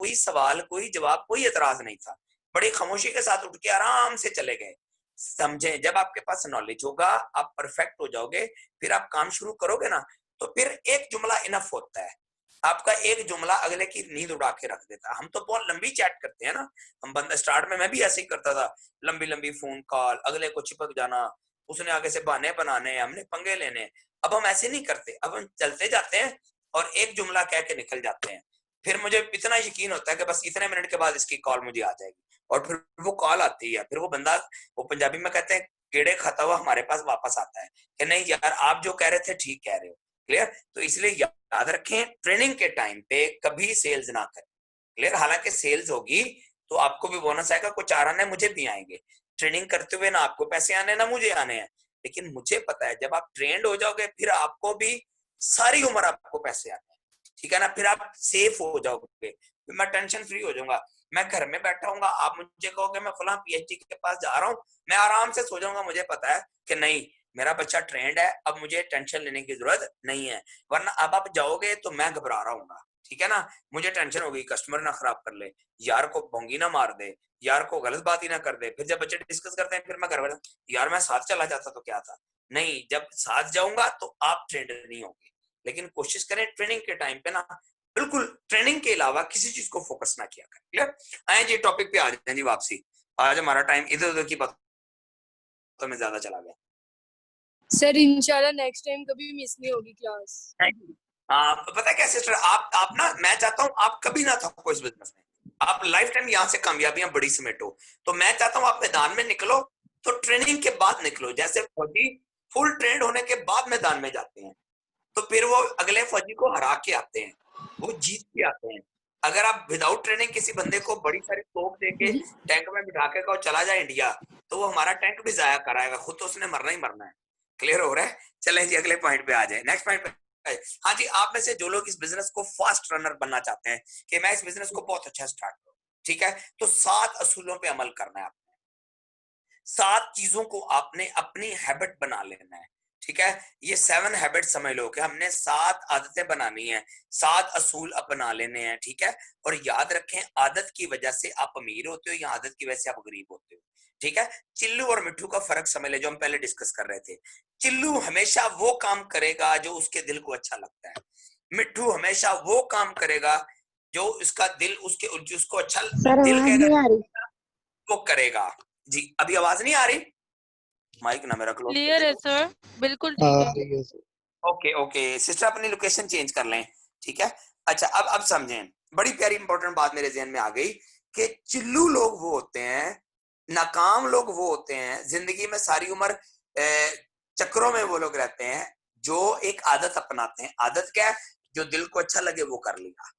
कोई सवाल, कोई जवाब, कोई एतराज नहीं था। बड़ी खामोशी के साथ उठ के आराम से चले गए। समझे, जब आपके पास नॉलेज होगा, आप परफेक्ट हो जाओगे, फिर आप काम शुरू करोगे ना, तो फिर एक जुमला इनफ होता है। आपका एक जुमला अगले की नींद उड़ा के रख देता है। हम तो बहुत लंबी चैट करते हैं ना, हम बंदा स्टार्ट में मैं भी ऐसे ही करता था, लंबी लंबी फोन कॉल, अगले को चिपक जाना, उसने आगे से बहाने बनाने, हमने पंगे लेने। अब हम ऐसे नहीं करते, अब हम चलते जाते हैं और एक जुमला कह के निकल जाते हैं। फिर मुझे इतना यकीन होता है कि बस इतने मिनट के बाद इसकी कॉल मुझे आ जाएगी, और फिर वो कॉल आती है, फिर वो बंदा, वो पंजाबी में कहते हैं केड़े खाता हुआ हमारे पास वापस आता है कि नहीं यार आप जो कह रहे थे ठीक कह रहे हो। क्लियर? तो इसलिए याद रखें, ट्रेनिंग के टाइम पे कभी सेल्स ना करें। क्लियर? हालांकि सेल्स होगी तो आपको भी बोनस आएगा, कुछ आ रहा है, मुझे भी आएंगे। ट्रेनिंग करते हुए ना आपको पैसे आने ना मुझे आने हैं, लेकिन मुझे पता है जब आप ट्रेंड हो जाओगे फिर आपको भी सारी उम्र आपको पैसे आने हैं। ठीक है ना? फिर आप सेफ हो जाओगे, फिर मैं टेंशन फ्री हो जाऊंगा। मैं घर में बैठा हूँ, आप मुझे कहोगे मैं फलां पीएचडी के पास जा रहा हूँ, मैं आराम से सो जाऊंगा। मुझे पता है कि नहीं, मेरा बच्चा ट्रेंड है, अब मुझे टेंशन लेने की जरूरत नहीं है। वरना अब आप जाओगे तो मैं घबरा रहा हूँ। ठीक है ना? मुझे टेंशन होगी कस्टमर ना खराब कर ले, यार को भोंगी ना मार दे, यार को गलत बात ही ना कर दे। फिर जब बच्चे डिस्कस करते हैं, फिर मैं घर वाला, यार मैं साथ चला जाता तो क्या था। नहीं, जब साथ जाऊंगा तो आप ट्रेंड नहीं होंगे। लेकिन कोशिश करें ट्रेनिंग के टाइम पे ना, बिल्कुल ट्रेनिंग के अलावा किसी चीज को फोकस ना किया करें। क्लियर? आए जी टॉपिक पे आ जाए जी वापसी। आज हमारा टाइम इधर उधर की बातों में ज्यादा चला गया। सर इंशाल्लाह नेक्स्ट टाइम कभी मिस नहीं होगी क्लास। पता है क्या सिस्टर, आप ना, मैं चाहता हूँ आप कभी ना थको इस बिजनेस में, आप लाइफ टाइम यहाँ से कामयाबियां बड़ी समेटो। तो मैं चाहता हूँ आप मैदान में निकलो तो ट्रेनिंग के बाद निकलो। जैसे फौजी फुल ट्रेंड होने के बाद मैदान में जाते हैं, तो फिर वो अगले फौजी को हरा के आते हैं, वो जीत के आते हैं। अगर आप विदाउट ट्रेनिंग किसी बंदे को बड़ी सारी तोप देके टैंक में बिठा के चला जाए इंडिया, तो वो हमारा टैंक भी जाया कराएगा, खुद तो उसने मरना ही मरना है। क्लियर हो रहा है? चलें जी अगले पॉइंट पे आ जाए, नेक्स्ट पॉइंट पे। हाँ जी, आप में से जो लोग इस बिजनेस को फास्ट रनर बनना चाहते हैं कि मैं इस बिजनेस को बहुत अच्छा स्टार्ट करूं, ठीक है, तो 7 असूलों पे अमल करना है आपने। 7 चीजों को आपने अपनी हैबिट बना लेना है। ठीक है, ये 7 हैबिट समझ लो कि हमने 7 आदतें बनानी है, 7 असूल अपना लेने हैं। ठीक है, और याद रखें आदत की वजह से आप अमीर होते हो या आदत की वजह से आप गरीब होते हो। ठीक है, चिल्लू और मिट्ठू का फर्क समझ ले, जो हम पहले डिस्कस कर रहे थे। चिल्लू हमेशा वो काम करेगा जो उसके दिल को अच्छा लगता है, मिट्ठू हमेशा वो काम करेगा जो उसका दिल उसके जिसको अच्छा सर दिल आवाज कहेगा नहीं आ रही। वो करेगा। जी अभी आवाज नहीं आ रही? माइक ना मेरा क्लोज कर क्लियर है दो। सर, बिल्कुल आ ठीक है। रही है सर। ओके ओके सिस्टर, अपनी लोकेशन चेंज कर लें। ठीक है, अच्छा अब समझें, बड़ी प्यारी इंपॉर्टेंट बात मेरे जहन में आ गई कि चिल्लू लोग वो होते हैं, नाकाम लोग वो होते हैं, जिंदगी में सारी उम्र चक्रों में वो लोग रहते हैं जो एक आदत अपनाते हैं। आदत क्या है? जो दिल को अच्छा लगे वो कर लिया।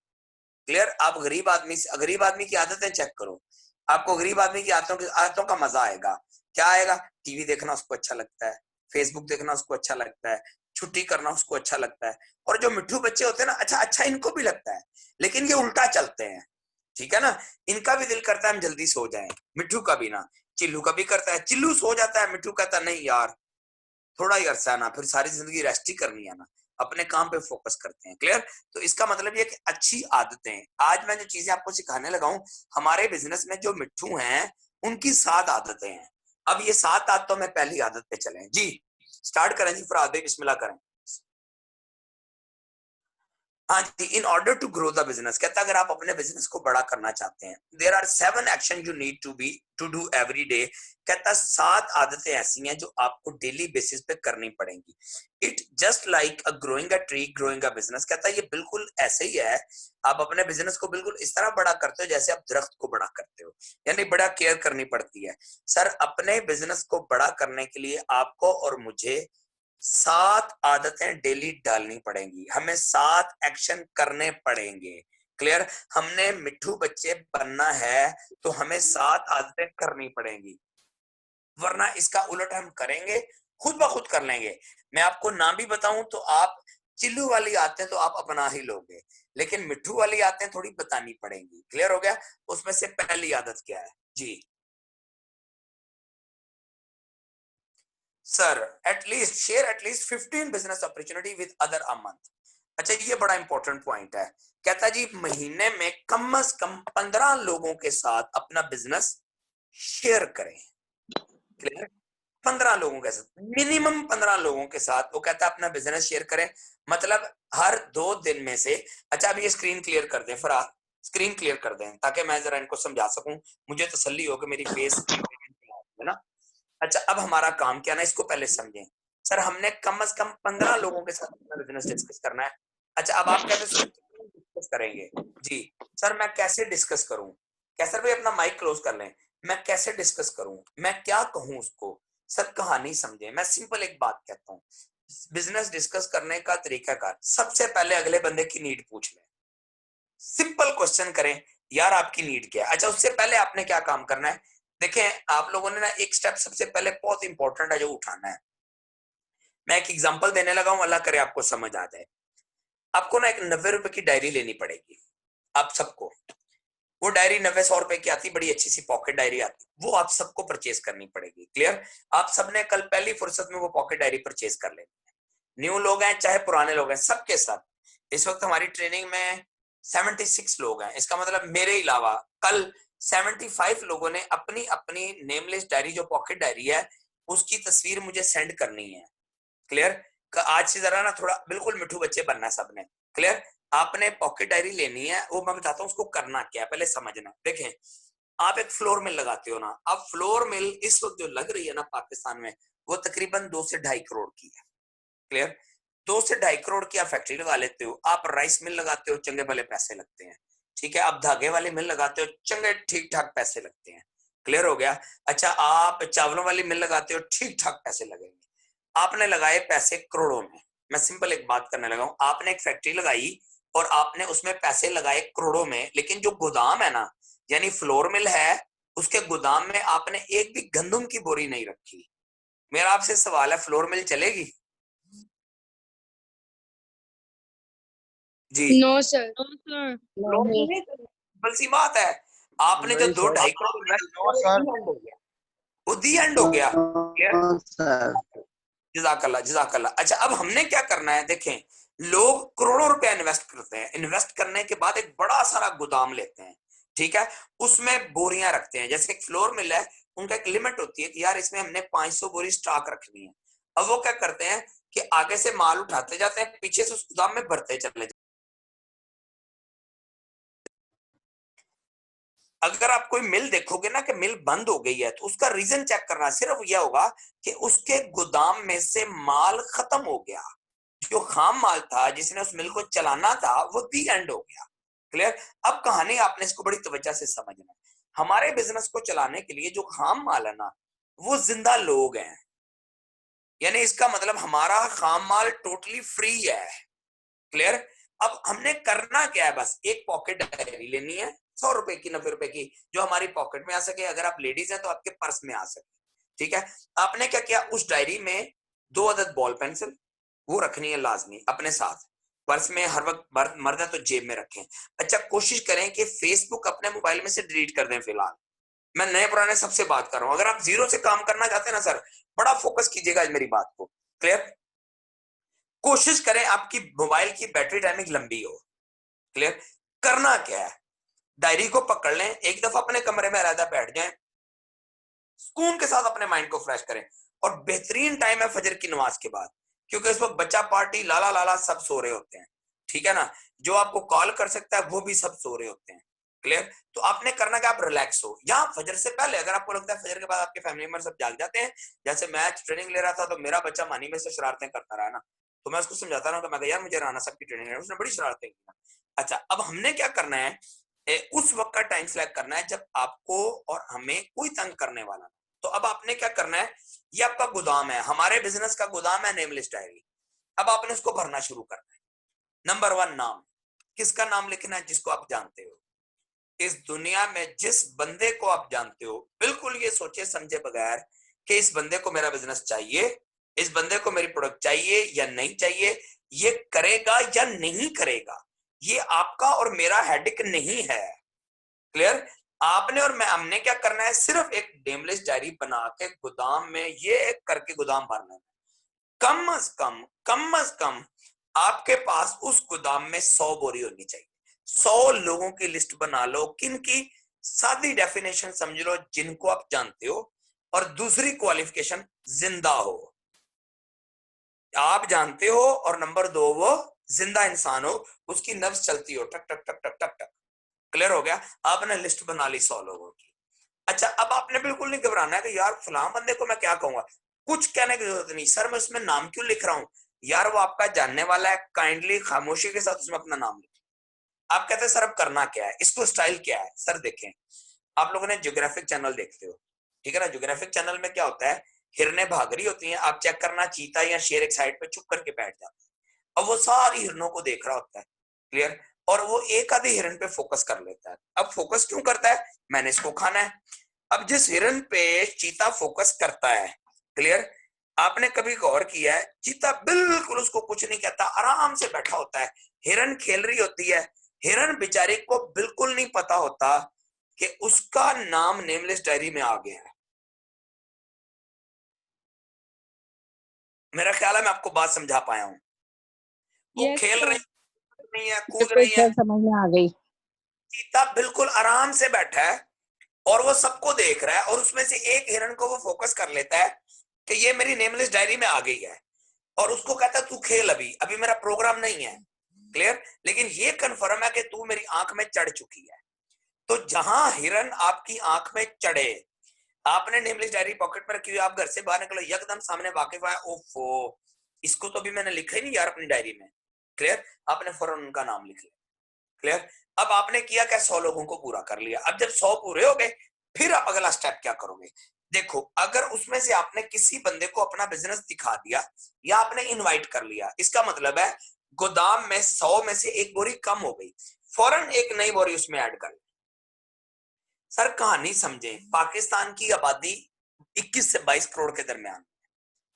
क्लियर? आप गरीब आदमी की आदतें चेक करो, आपको गरीब आदमी की आदतों का मजा आएगा। क्या आएगा? टीवी देखना उसको अच्छा लगता है, फेसबुक देखना उसको अच्छा लगता है, छुट्टी करना उसको अच्छा लगता है। और जो मिट्ठू बच्चे होते हैं ना, अच्छा अच्छा इनको भी लगता है, लेकिन ये उल्टा चलते हैं। ठीक है ना? इनका भी दिल करता है हम जल्दी सो जाएं, मिट्ठू का भी ना। चिल्लू का भी करता है, चिल्लू सो जाता है, मिट्ठू कहता नहीं यार थोड़ा ही अरसा ना, फिर सारी जिंदगी रेस्ट ही करनी है ना, अपने काम पे फोकस करते हैं। क्लियर? तो इसका मतलब ये कि अच्छी आदतें, आज मैं जो चीजें आपको सिखाने लगा हूं, हमारे बिजनेस में जो मिट्ठू हैं उनकी 7 आदतें हैं। अब ये 7 आदतों में पहली आदत पे चलें जी, स्टार्ट करें जी, फराद भाई बिस्मिल्लाह करें। हाँ जी, in order to grow the business, कहता है अगर आप अपने बिजनेस को बड़ा करना चाहते हैं, there are 7 action you need to do every day. कहता है 7 आदतें ऐसी हैं जो आपको डेली बेसिस पे करनी पड़ेंगी। It just like a growing a tree growing a business, कहता है ये बिल्कुल ऐसे ही है, आप अपने बिजनेस को बिल्कुल इस तरह बड़ा करते हो जैसे आप दरख्त को बड़ा करते हो, यानी बड़ा केयर करनी पड़ती है। सर अपने बिजनेस को बड़ा करने के लिए आपको और मुझे 7 आदतें डेली डालनी पड़ेंगी, हमें 7 एक्शन करने पड़ेंगे। क्लियर? हमने मिट्ठू बच्चे बनना है तो हमें 7 आदतें करनी पड़ेंगी, वरना इसका उलट हम करेंगे खुद ब खुद कर लेंगे। मैं आपको नाम भी बताऊं तो आप चिल्लू वाली आदतें तो आप अपना ही लोगे, लेकिन मिट्ठू वाली आदतें थोड़ी बतानी पड़ेंगी। क्लियर हो गया? उसमें से पहली आदत क्या है जी? Sir at least share at least 15 business opportunity with other a month. अच्छा ये बड़ा इंपॉर्टेंट पॉइंट है। कहता जी महीने में कम से कम 15 लोगों के साथ अपना बिजनेस शेयर करें। क्लियर? 15 लोगों के साथ, मिनिमम 15 लोगों के साथ वो कहता है अपना बिजनेस शेयर करें। मतलब हर 2 दिन में से, अच्छा अब ये स्क्रीन क्लियर कर दें फरार, स्क्रीन क्लियर कर दें ताकि मैं जरा इनको समझा सकूं, मुझे तसल्ली हो कि मेरी फेस है ना। अच्छा अब हमारा काम क्या ना, इसको पहले समझें। सर हमने कम से कम 15 लोगों के साथ अपना बिजनेस डिस्कस करना है। अच्छा अब आप कहते हैं सर डिस्कस करेंगे जी। सर मैं कैसे डिस्कस करूं? कैसर भाई अपना माइक क्लोज कर लें। मैं कैसे डिस्कस करूं, मैं क्या कहूं उसको? सर कहानी समझे, मैं सिंपल एक बात कहता हूं। बिजनेस डिस्कस करने का तरीकाकार, सबसे पहले अगले बंदे की नीड पूछ लें। सिंपल क्वेश्चन करें, यार आपकी नीड क्या है। अच्छा उससे पहले आपने क्या काम करना है, देखें आप लोगों ने ना एक स्टेप सबसे पहले बहुत इंपॉर्टेंट है जो उठाना है। मैं एक एग्जांपल देने लगा हूं, अल्लाह करे आपको समझ आ जाए। आपको ना एक 90 रुपए की डायरी लेनी पड़ेगी, आप सबको। वो डायरी 90-100 रुपए की आती, बड़ी अच्छी सी पॉकेट डायरी आती, वो आप सबको परचेज करनी पड़ेगी। क्लियर? आप सबने कल पहली फुर्सत में वो पॉकेट डायरी परचेज कर लेनी है। न्यू लोग हैं चाहे पुराने लोग हैं, सबके साथ। इस वक्त हमारी ट्रेनिंग में 76 लोग हैं, इसका मतलब मेरे अलावा कल 75 लोगों ने अपनी अपनी नेमलेस डायरी, जो पॉकेट डायरी है, उसकी तस्वीर मुझे सेंड करनी है। क्लियर? आज से जरा ना थोड़ा बिल्कुल मिठू बच्चे बनना है सबने। क्लियर? आपने पॉकेट डायरी लेनी है, वो मैं बताता हूँ उसको करना क्या है, पहले समझना। देखें आप एक फ्लोर मिल लगाते हो ना, अब फ्लोर मिल इस वक्त जो लग रही है ना पाकिस्तान में, वो तकरीबन 2 से 2.5 करोड़ की है। क्लियर? 2 से 2.5 करोड़ की आप फैक्ट्री लगा लेते हो। आप राइस मिल लगाते हो, चंगे भले पैसे लगते हैं। ठीक है? आप धागे वाली मिल लगाते हो, चंगे ठीक ठाक पैसे लगते हैं। क्लियर हो गया? अच्छा आप चावलों वाली मिल लगाते हो, ठीक ठाक पैसे लगेंगे। आपने लगाए पैसे करोड़ों में। मैं सिंपल एक बात करने लगा हूं, आपने एक फैक्ट्री लगाई और आपने उसमें पैसे लगाए करोड़ों में, लेकिन जो गोदाम है ना, यानी फ्लोर मिल है, उसके गोदाम में आपने एक भी गंदम की बोरी नहीं रखी। मेरा आपसे सवाल है, फ्लोर मिल चलेगी? जी नो सर। फ्लोर मिल नहीं चलेगी। सिंपल सी बात है, आपने जो नहीं दो सर। ढाई करोड़ इन्वेस्ट नो किया सर। वो दी एंड हो गया, वो दी एंड हो गया। क्लियर? No sir. जजाकल्ला जजाकल्ला। अच्छा अब हमने क्या करना है, देखें लोग करोड़ों रुपया इन्वेस्ट करते हैं, इन्वेस्ट करने के बाद एक बड़ा सारा गोदाम लेते हैं। ठीक है? उसमें बोरियां रखते हैं, जैसे एक फ्लोर मिल है, उनका एक लिमिट होती है कि यार इसमें हमने 500 बोरी स्टॉक रखनी है। अब वो क्या करते हैं कि आगे से माल उठाते जाते हैं, पीछे से उस गोदाम में भरते चले जाते। अगर आप कोई मिल देखोगे ना कि मिल बंद हो गई है, तो उसका रीजन चेक करना सिर्फ यह होगा कि उसके गोदाम में से माल खत्म हो गया। जो खाम माल था जिसने उस मिल को चलाना था, वो दी एंड हो गया। क्लियर? अब कहानी आपने इसको बड़ी तवज्जो से समझना है। हमारे बिजनेस को चलाने के लिए जो खाम माल है ना, वो जिंदा लोग हैं। यानी इसका मतलब हमारा खाम माल टोटली फ्री है। क्लियर? अब हमने करना क्या है, बस एक पॉकेट डायरी लेनी है, 100 रुपए की, 90 रुपए की, जो हमारी पॉकेट में आ सके। अगर आप लेडीज हैं तो आपके पर्स में आ सके। ठीक है? आपने क्या किया, उस डायरी में 2 अदद बॉल पेंसिल वो रखनी है लाजमी अपने साथ। पर्स में हर वक्त, मर्द है तो जेब में रखें। अच्छा कोशिश करें कि फेसबुक अपने मोबाइल में से डिलीट कर दें फिलहाल। मैं नए पुराने सबसे बात कर रहा हूं। अगर आप जीरो से काम करना चाहते हैं ना सर, बड़ा फोकस कीजिएगा मेरी बात को। क्लियर? कोशिश करें आपकी मोबाइल की बैटरी टाइमिंग लंबी हो। क्लियर? करना क्या है, डायरी को पकड़ लें, एक दफा अपने कमरे में रहता बैठ जाएं, सुकून के साथ अपने माइंड को फ्रेश करें। और बेहतरीन टाइम है फजर की नमाज के बाद, क्योंकि इस वक्त बच्चा पार्टी लाला लाला सब सो रहे होते हैं। ठीक है ना? जो आपको कॉल कर सकता है वो भी सब सो रहे होते हैं। क्लियर? तो आपने करना कि आप रिलैक्स हो, या फजर से पहले अगर आपको लगता है फजर के बाद आपके फैमिली मेंबर सब जाग जाते हैं। जैसे मैं ट्रेनिंग ले रहा था तो मेरा बच्चा मानी में से शरारतें करता रहा ना, तो मैं उसको समझाता रहा कि मैं यार मुझे राना साहब की ट्रेनिंग है, उसने बड़ी शरारतें की। अच्छा अब हमने क्या करना है, उस वक्त का टाइम सेलेक्ट करना है जब आपको और हमें कोई तंग करने वाला। तो अब आपने क्या करना है, ये आपका गोदाम है, हमारे बिजनेस का गोदाम है नेम लिस्ट डायरी। अब आपने उसको भरना शुरू करना है। नंबर 1 नाम, किसका नाम लिखना है, जिसको आप जानते हो। इस दुनिया में जिस बंदे को आप जानते हो, बिल्कुल ये सोचे समझे बगैर कि इस बंदे को मेरा बिजनेस चाहिए, इस बंदे को मेरी प्रोडक्ट चाहिए या नहीं चाहिए, ये करेगा या नहीं करेगा, ये आपका और मेरा हेडेक नहीं है। क्लियर? आपने और मैं, हमने क्या करना है, सिर्फ एक नेमलेस डायरी बना के गोदाम में ये करके गोदाम भरना है। कम अज कम आपके पास उस गोदाम में 100 बोरी होनी चाहिए। 100 लोगों की लिस्ट बना लो, किन की सादी डेफिनेशन समझ लो, जिनको आप जानते हो, और दूसरी क्वालिफिकेशन जिंदा हो, आप जानते हो, और नंबर 2 वो जिंदा इंसान हो, उसकी नब्ज चलती हो, टक टक टक टक टक टक। क्लियर हो गया? आपने लिस्ट बना ली 100 लोगों की। अच्छा, अब आपने बिल्कुल नहीं घबराना है कि यार फलां बंदे को मैं क्या कहूंगा, कुछ कहने की जरूरत नहीं। सर मैं उसमें नाम क्यों लिख रहा हूं? यार वो आपका जानने वाला है, काइंडली खामोशी के साथ उसमें अपना नाम लिखें। आप कहते हैं सर अब करना क्या है, इसको स्टाइल क्या है? सर देखें, आप लोगों ने ज्योग्राफिक चैनल देखते हो, ठीक है ना? ज्योग्राफिक चैनल में क्या होता है, हिरने भाग रही होती हैं, आप चेक करना, चीता या शेर एक साइड पे चुप करके बैठ जाता है, अब वो सारी हिरणों को देख रहा होता है। क्लियर? और वो एक आधे हिरन पे फोकस कर लेता है। अब फोकस क्यों करता है? मैंने इसको खाना है। अब जिस हिरन पे चीता फोकस करता है, क्लियर, आपने कभी गौर किया है, चीता बिल्कुल उसको कुछ नहीं कहता, आराम से बैठा होता है, हिरन खेल रही होती है। हिरन बेचारे को बिल्कुल नहीं पता होता कि उसका नाम नेमलेस डायरी में आ गया है। मेरा ख्याल है मैं आपको बात समझा पाया हूं। वो Yes, खेल sir. रही नहीं है, कूद बिल्कुल रही है, सर, समझ में आ गई। चीता बिल्कुल आराम से बैठा है और वो सबको देख रहा है, और उसमें से एक हिरन को वो फोकस कर लेता है कि ये मेरी नेमलेस डायरी में आ गई है, और उसको कहता है तू खेल, अभी अभी मेरा प्रोग्राम नहीं है। क्लियर? लेकिन ये कन्फर्म है कि तू मेरी आंख में चढ़ चुकी है। तो जहां हिरन आपकी आंख में चढ़े, आपने नेमलेस डायरी पॉकेट में रखी हुई, आप घर से बाहर निकलो, एकदम सामने वाकिफ है, ओफो इसको तो अभी मैंने लिखा ही नहीं यार अपनी डायरी में। क्लियर? आपने फौरन उनका नाम लिख लिया। क्लियर? अब आपने किया क्या? 100 लोगों को पूरा कर लिया। अब जब 100 पूरे हो गए, फिर आप अगला स्टेप क्या करोगे? देखो, अगर उसमें से आपने किसी बंदे को अपना बिजनेस दिखा दिया या आपने इनवाइट कर लिया, इसका मतलब है गोदाम में 100 में से एक बोरी कम हो गई, फौरन एक नई बोरी उसमें ऐड कर। सर कहानी समझे, पाकिस्तान की आबादी 21 से 22 करोड़ के दरमियान।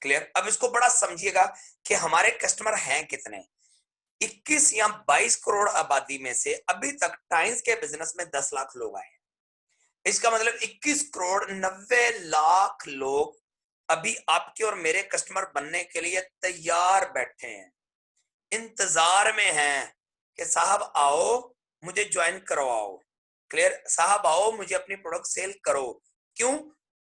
क्लियर? अब इसको बड़ा समझिएगा कि हमारे कस्टमर हैं कितने। 21 या 22 करोड़ आबादी में से अभी तक टाइम्स के बिजनेस में 10 लाख लोग आए हैं। इसका मतलब 21 करोड़ 90 लाख लोग अभी आपके और मेरे कस्टमर बनने के लिए तैयार बैठे हैं, इंतजार में हैं कि साहब आओ मुझे ज्वाइन करवाओ। क्लियर? साहब आओ मुझे अपनी प्रोडक्ट सेल करो। क्यों?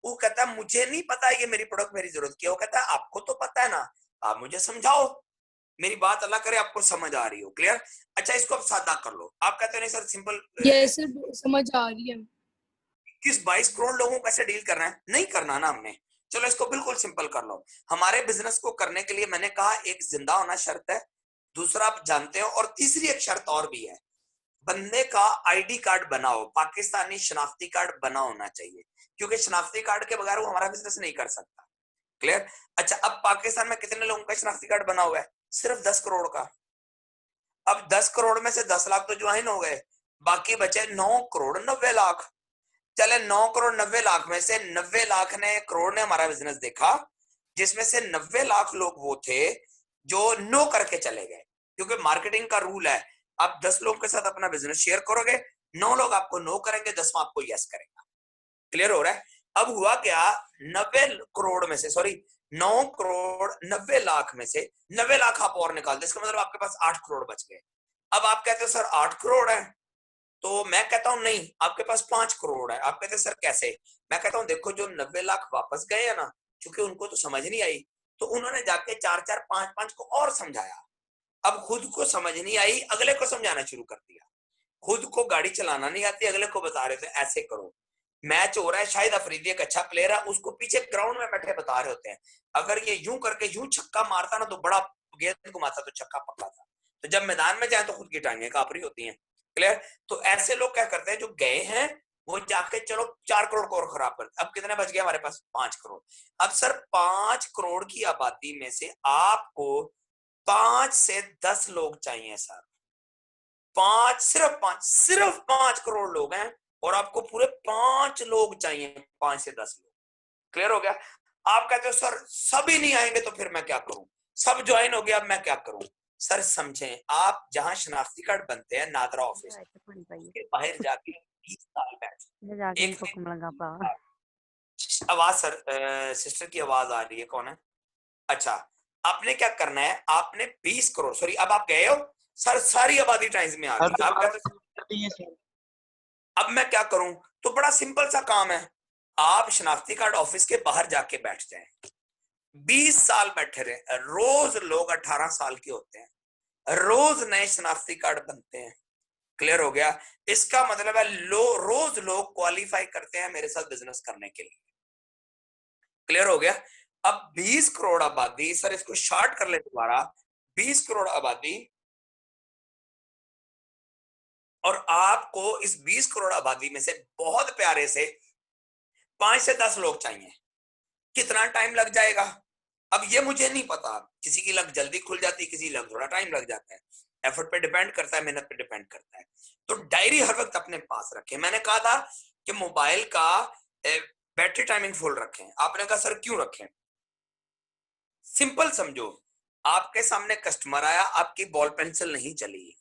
वो कहता है मुझे नहीं पता ये मेरी प्रोडक्ट मेरी जरूरत की है। वो कहता है आपको तो पता है ना, आप मुझे समझाओ, मेरी बात अल्लाह करे आपको समझ आ रही हो। क्लियर? अच्छा, इसको अब सादा कर लो। आप कहते हो नहीं सर सिंपल, Yes, sir. समझ आ रही है। 21-22 करोड़ लोगों को ऐसे डील करना है? नहीं करना ना हमने। चलो इसको बिल्कुल सिंपल कर लो। हमारे बिजनेस को करने के लिए मैंने कहा एक जिंदा होना शर्त है, दूसरा आप जानते हो, और तीसरी एक शर्त और भी है, बंदे का आईडी कार्ड बनाओ, पाकिस्तानी शनाख्ती कार्ड बना होना चाहिए, क्योंकि शनाख्ती कार्ड के बगैर वो हमारा बिजनेस नहीं कर सकता। क्लियर? अच्छा, अब पाकिस्तान में कितने लोगों का शनाख्ती कार्ड बना हुआ है? सिर्फ 10 करोड़ का। अब 10 करोड़ में से 10 लाख तो ज्वाइन हो गए, बाकी बचे 9 करोड़ 90 लाख। चले 9 करोड़ 90 लाख में से 90 लाख ने, करोड़ ने हमारा बिजनेस देखा, जिसमें से 90 लाख लोग वो थे जो नो करके चले गए, क्योंकि मार्केटिंग का रूल है, आप 10 लोगों के साथ अपना बिजनेस शेयर करोगे, 9 लोग आपको नो करेंगे, 10वां आपको यस करेगा। क्लियर हो रहा है? अब हुआ क्या, 90 करोड़ में से, सॉरी 9 करोड़ 90 लाख में से 90 लाख आप और निकाल दो, इसका मतलब आपके पास 8 करोड़ बच गए। अब आप कहते हो सर 8 करोड़ है, तो मैं कहता हूं नहीं, आपके पास 5 करोड़ है। आप कहते हैं सर कैसे? मैं कहता हूं देखो, जो 90 लाख वापस गए हैं ना, क्योंकि उनको तो समझ नहीं आई, तो उन्होंने जाके 4-4 5-5 को और समझाया। अब खुद को समझ नहीं आई, अगले को समझाना शुरू कर दिया। खुद को गाड़ी चलाना नहीं आती, अगले को बता रहे थे ऐसे करो। मैच हो रहा है, शायद अफरीदी एक अच्छा प्लेयर है, उसको पीछे ग्राउंड में बैठे बता रहे होते हैं, अगर ये यूं करके यूं छक्का मारता ना तो बड़ा गेंद घुमाता तो छक्का पकड़ा था। तो जब मैदान में जाए तो खुद की टांगें कापरी होती हैं। क्लियर? तो ऐसे लोग क्या करते हैं, जो गए हैं वो जाके चलो 4 करोड़ को और खराब करते। अब कितने बच गए हमारे पास? 5 करोड़। अब सर 5 करोड़ की आबादी में से आपको 5 से 10 लोग चाहिए सर। 5, सिर्फ 5 करोड़ लोग हैं और आपको पूरे 5 लोग चाहिए, 5 से 10 लोग। क्लियर हो गया? आप कहते हो सर सभी नहीं आएंगे तो फिर मैं क्या करूं, सब ज्वाइन हो गया अब मैं क्या करूं? सर समझें, आप जहां शनाख्ती कार्ड बनते हैं नादरा ऑफिस के बाहर जाके 20 साल बैठ, एक आवाज सर, सिस्टर की आवाज आ रही है, कौन है? अच्छा, आपने क्या करना है, आपने 20 करोड़, सॉरी अब आप गए हो सर, सारी आबादी टाइम्स में आ गई, आप कहते अब मैं क्या करूं, तो बड़ा सिंपल सा काम है, आप शनाख्ती कार्ड ऑफिस के बाहर जाके बैठ जाएं, 20 साल बैठे रहे, रोज लोग 18 साल के होते हैं, रोज नए शनाख्ती कार्ड बनते हैं। क्लियर हो गया? इसका मतलब है रोज लोग क्वालिफाई करते हैं मेरे साथ बिजनेस करने के लिए। क्लियर हो गया? अब 20 करोड़ आबादी, सर इसको शॉर्ट कर ले दोबारा, 20 करोड़ आबादी, और आपको इस 20 करोड़ आबादी में से बहुत प्यारे से 5 से 10 लोग चाहिए, कितना टाइम लग जाएगा? अब ये मुझे नहीं पता, किसी की लग जल्दी खुल जाती है, किसी लग थोड़ा टाइम लग जाता है, एफर्ट पे डिपेंड करता है, मेहनत पे डिपेंड करता है। तो डायरी हर वक्त अपने पास रखें। मैंने कहा था कि मोबाइल का बैटरी टाइमिंग फुल रखें, आपने कहा सर क्यों रखें? सिंपल समझो, आपके सामने कस्टमर आया, आपकी बॉल पेंसिल नहीं चली,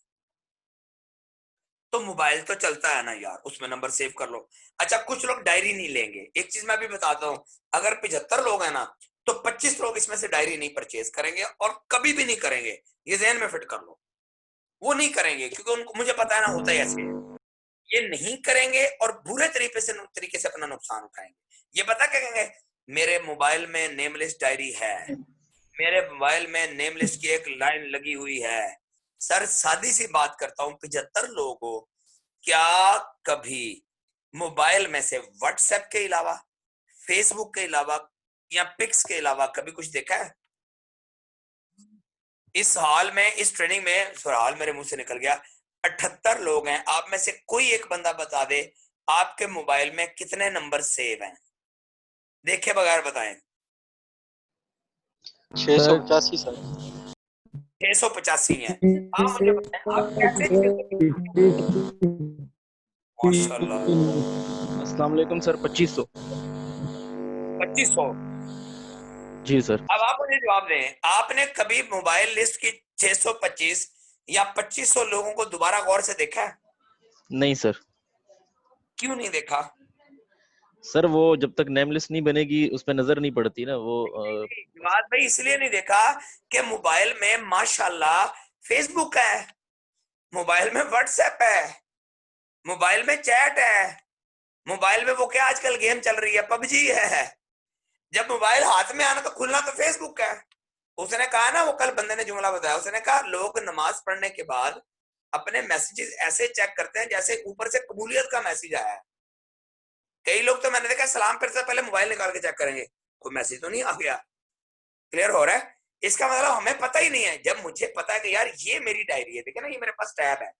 तो मोबाइल तो चलता है ना यार, उसमें नंबर सेव कर लो। अच्छा, कुछ लोग डायरी नहीं लेंगे, एक चीज मैं भी बताता हूं, अगर 75 लोग हैं ना, तो 25 लोग इसमें से डायरी नहीं परचेज करेंगे और कभी भी नहीं करेंगे, ये ज़हन में फिट कर लो, वो नहीं करेंगे, क्योंकि उनको, मुझे पता है ना होता है ऐसे, ये नहीं करेंगे और बुरे तरीके से अपना नुकसान उठाएंगे। ये पता क्या कहेंगे, मेरे मोबाइल में नेम लिस्ट डायरी है, मेरे मोबाइल में नेम लिस्ट की एक लाइन लगी हुई है। सर सादी सी बात करता हूं, 75 लोगों, क्या कभी मोबाइल में से व्हाट्सएप के अलावा, फेसबुक के अलावा या पिक्स के अलावा कभी कुछ देखा है? इस हाल में, इस ट्रेनिंग में, हाल मेरे मुंह से निकल गया, 78 लोग हैं, आप में से कोई एक बंदा बता दे आपके मोबाइल में कितने नंबर सेव हैं, देखे बगैर बताएं। 685 सर। 685 है। आप मुझे बताएं, आप कैसे 685? माशाल्लाह। अस्सलाम वालेकुम सर। 2500। 2500। जी सर। अब आप मुझे जवाब दें, आपने कभी मोबाइल लिस्ट की 625 या 2500 लोगों को दोबारा गौर से देखा है? नहीं सर। क्यों नहीं देखा? सर वो जब तक नेम लिस्ट नहीं बनेगी उस पर नजर नहीं पड़ती ना वो। जवाब भाई इसलिए नहीं देखा कि मोबाइल में माशाल्लाह फेसबुक है, मोबाइल में व्हाट्सएप है, मोबाइल में चैट है, मोबाइल में वो क्या आजकल गेम चल रही है, पबजी है। जब मोबाइल हाथ में आना तो खुलना तो फेसबुक है। उसने कहा ना, वो कल बंदे ने जुमला बताया, उसने कहा लोग नमाज पढ़ने के बाद अपने मैसेजेस ऐसे चेक करते हैं जैसे ऊपर से कबूलियत का मैसेज आया है। कई लोग तो मैंने देखा सलाम करते पहले मोबाइल निकाल के चेक करेंगे कोई मैसेज तो नहीं आ गया। क्लियर हो रहा है? इसका मतलब हमें पता ही नहीं है। जब मुझे पता है कि यार ये मेरी डायरी है, देखिए ना ये मेरे पास टैब है,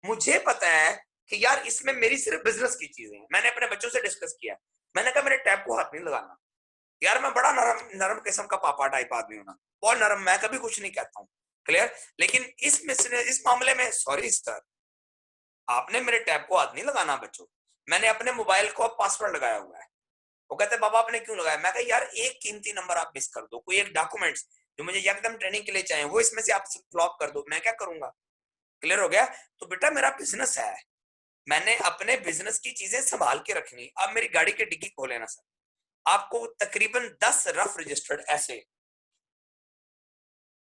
मुझे पता है कि यार इसमें मेरी सिर्फ बिजनेस की चीजें हैं। मैंने अपने बच्चों से डिस्कस किया, मैंने कहा मेरे टैब को हाथ नहीं लगाना। यार मैं बड़ा नरम नरम किस्म का पापा टाइप आदमी हूं ना, बहुत नरम, मैं कभी कुछ नहीं कहता हूँ। क्लियर? लेकिन इस मामले में सॉरी सर, आपने मेरे टैब को हाथ नहीं लगाना बच्चों। मैंने अपने मोबाइल को पासवर्ड लगाया हुआ है। वो कहते बाबा आपने क्यों लगाया? मैं कहा यार एक कीमती नंबर आप मिस कर दो, कोई एक डॉक्यूमेंट्स जो मुझे एकदम ट्रेनिंग के लिए चाहिए वो इसमें से आप फ्लॉप कर दो, मैं क्या करूंगा? क्लियर हो गया? तो बेटा मेरा बिजनेस है, मैंने अपने बिजनेस की चीजें संभाल के रखनी। अब मेरी गाड़ी की डिग्गी खोले ना सर, आपको तकरीबन 10 रफ रजिस्टर्ड ऐसे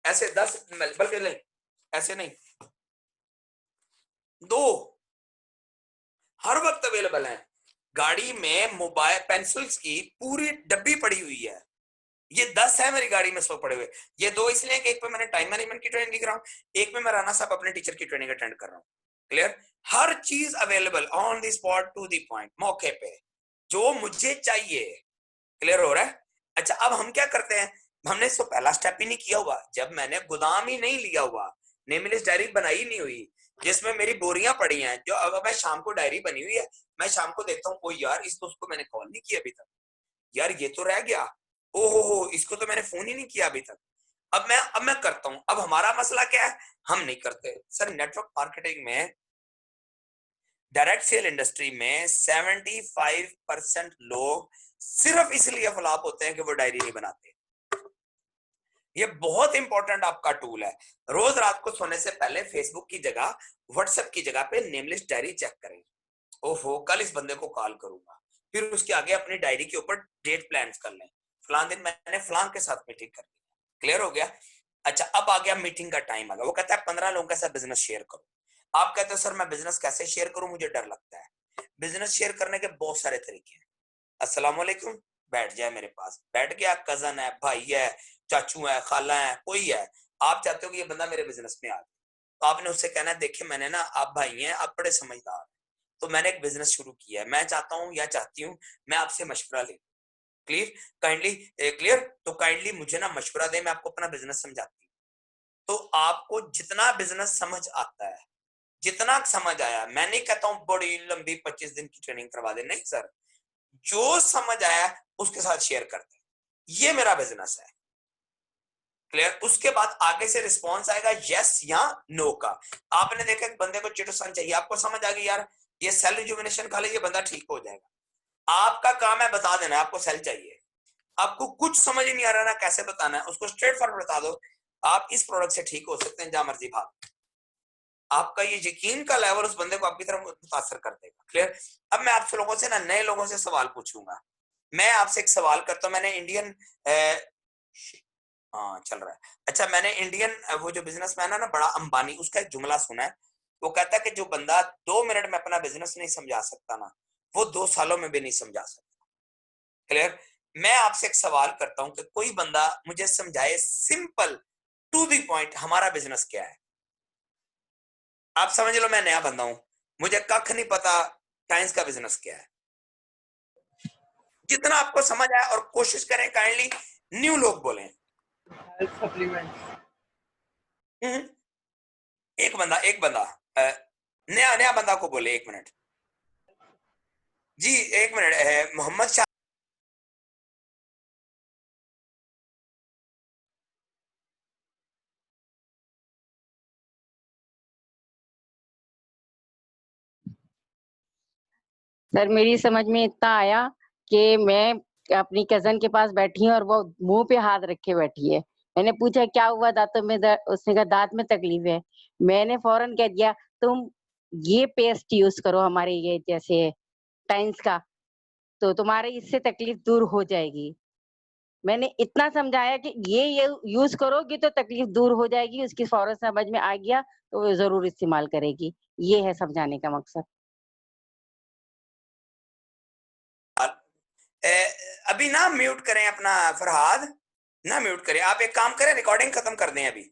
ऐसे 10, बल्कि नहीं ऐसे नहीं, 2 हर वक्त अवेलेबल हैं। गाड़ी में मोबाइल पेंसिल्स की पूरी डब्बी पड़ी हुई है, ये 10 है मेरी गाड़ी में सो पड़े हुए। ये 2 इसलिए कि एक पे मैंने टाइम मैनेजमेंट की ट्रेनिंग लिख रहा हूँ, एक में मैं राना साहब अपने टीचर की ट्रेनिंग अटेंड कर रहा हूँ। क्लियर? हर चीज available on the spot, to the point, मौके पे जो मुझे चाहिए। क्लियर हो रहा है? अच्छा अब हम क्या करते हैं, हमने इसको पहला स्टेप ही नहीं किया हुआ, जब मैंने गोदाम ही नहीं लिया हुआ, नेम लिस्ट डायरी बनाई नहीं हुई जिसमें मेरी बोरियां पड़ी हैं, जो अब मैं शाम को डायरी बनी हुई है, मैं शाम को देखता हूँ ओ यार इस दोस्त को मैंने कॉल नहीं किया अभी तक, यार ये तो रह गया, ओ हो इसको तो मैंने फोन ही नहीं किया अभी तक। अब मैं करता हूं। अब हमारा मसला क्या है, हम नहीं करते सर। नेटवर्क मार्केटिंग में, डायरेक्ट सेल इंडस्ट्री में 75% लोग सिर्फ इसलिए फ्लॉप होते हैं कि वो डायरी नहीं बनाते। ये बहुत इंपॉर्टेंट आपका टूल है। रोज रात को सोने से पहले फेसबुक की जगह, व्हाट्सएप की जगह पे नेमलिस्ट डायरी चेक करें। ओहो कल इस बंदे को कॉल करूंगा, फिर उसके आगे अपनी डायरी के ऊपर डेट प्लान कर लें, फलान दिन मैंने फलान के साथ मीटिंग करनी। क्लियर हो गया? अच्छा, अब आ गया मीटिंग का टाइम आ गया। वो कहता है 15 लोगों के साथ बिजनेस शेयर करो। आप कहते हो सर मैं बिजनेस कैसे शेयर करूं, मुझे डर लगता है। बिजनेस शेयर करने के बहुत सारे तरीके हैं। अस्सलाम वालेकुम, बैठ जाए मेरे पास, बैठ गया, कजन है, भाई है, चाचू है, खाला है, कोई है, आप चाहते हो कि ये बंदा मेरे बिजनेस में आ जाए, तो आपने उससे कहना है देखिए मैंने ना, आप भाई हैं, आप बड़े समझदार हैं, तो मैंने एक बिजनेस शुरू किया है, मैं चाहता हूँ या चाहती हूँ मैं आपसे मशवरा ले। क्लियर? Kindly clear? तो काइंडली मुझे ना मशवरा दे, मैं आपको अपना बिजनेस समझाती हूँ। तो आपको जितना बिजनेस समझ आता है, जितना समझ आया, मैं नहीं कहता हूँ बड़ी लंबी 25 दिन की ट्रेनिंग करवा दे, नहीं सर, जो समझ आया उसके साथ शेयर करते हैं, ये मेरा बिजनेस है। क्लियर? उसके बाद आगे से रिस्पॉन्स आएगा यस या नो का। आपने देखा एक बंदे को चिटोसन चाहिए, आपको समझ आ गई यार ये सेल रिजुविनेशन खा ले, ये बंदा ठीक हो जाएगा। आपका काम है बता देना आपको सेल चाहिए। आपको कुछ समझ ही नहीं आ रहा ना कैसे बताना है, उसको स्ट्रेट फॉरवर्ड बता दो, आप इस प्रोडक्ट से ठीक हो सकते हैं, जहां मर्जी भाग। आपका ये यकीन का लेवल उस बंदे को आपकी तरफ मुतासर कर देगा। क्लियर? अब मैं आपसे लोगों से ना, नए लोगों से सवाल पूछूंगा। मैं आपसे एक सवाल करता हूं, मैंने इंडियन हाँ चल रहा है। अच्छा, मैंने इंडियन वो जो बिजनेसमैन है ना बड़ा अंबानी, उसका एक जुमला सुना है। वो कहता है कि जो बंदा 2 मिनट में अपना बिजनेस नहीं समझा सकता ना, वो 2 सालों में भी नहीं समझा सकता। क्लियर? मैं आपसे एक सवाल करता हूं कि कोई बंदा मुझे समझाए सिंपल टू दी पॉइंट हमारा बिजनेस क्या है। आप समझ लो मैं नया बंदा हूं, मुझे कख नहीं पता टाइम्स का बिजनेस क्या है। जितना आपको समझ आया, और कोशिश करें काइंडली न्यू लोग बोलें। Health supplements. एक बंदा नया नया बंदा को बोले, 1 मिनट जी, 1 मिनट। मोहम्मद शाह। सर मेरी समझ में इतना आया कि मैं अपनी कजन के पास बैठी हूँ और वो मुंह पे हाथ रखे बैठी है। मैंने पूछा क्या हुआ दांतों में दर्द, उसने कहा दांत में तकलीफ है। मैंने फौरन कह दिया तुम ये पेस्ट यूज करो हमारे ये जैसे टाइम्स का, तो तुम्हारी इससे तकलीफ दूर हो जाएगी। मैंने इतना समझाया कि ये यूज करोगी तो तकलीफ दूर हो जाएगी, उसकी फौरन समझ में आ गया तो वो जरूर इस्तेमाल करेगी। ये है समझाने का मकसद। अभी ना म्यूट करें अपना फरहाद, ना म्यूट करें। आप एक काम करें, रिकॉर्डिंग खत्म कर दें अभी।